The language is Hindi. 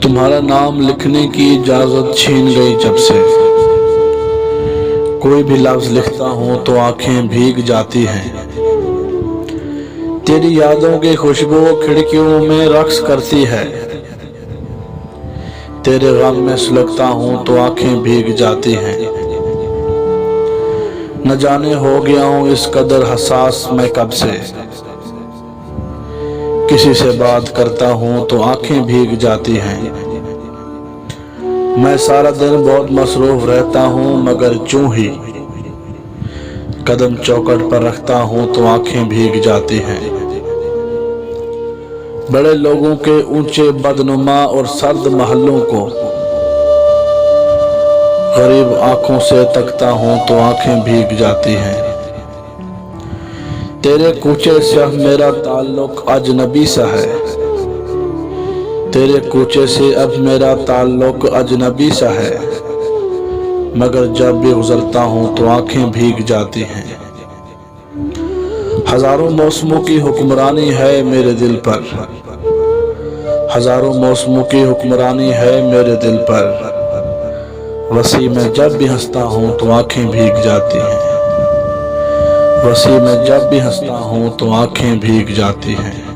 तुम्हारा नाम लिखने की इजाजत छीन गई जब से। कोई भी लफ्ज लिखता हूँ तो आंखें भीग जाती हैं। तेरी यादों की खुशबू खिड़कियों में रक्स करती है। तेरे गम में सुलगता हूँ तो आंखें भीग जाती हैं। न जाने हो गया हूँ इस कदर हसास मैं कब से। किसी से बात करता हूँ तो आंखें भीग जाती हैं। मैं सारा दिन बहुत मसरूफ रहता हूँ मगर चूं ही कदम चौखट पर रखता हूँ तो आंखें भीग जाती हैं। बड़े लोगों के ऊंचे बदनुमा और सर्द महलों को गरीब आंखों से तकता हूँ तो आंखें भीग जाती हैं। तेरे कूचे से अब मेरा ताल्लुक अजनबी सा है। तेरे कूचे से अब मेरा ताल्लुक अजनबी सा है। मगर जब भी गुजरता हूँ तो आंखें भीग जाती हैं। हजारों मौसमों की हुक्मरानी है मेरे दिल पर। हजारों मौसमों की हुक्मरानी है मेरे दिल पर। वसी में जब भी हंसता हूँ तो आंखें भीग जाती हैं। वसी में जब भी हंसता हूँ तो आंखें भीग जाती हैं।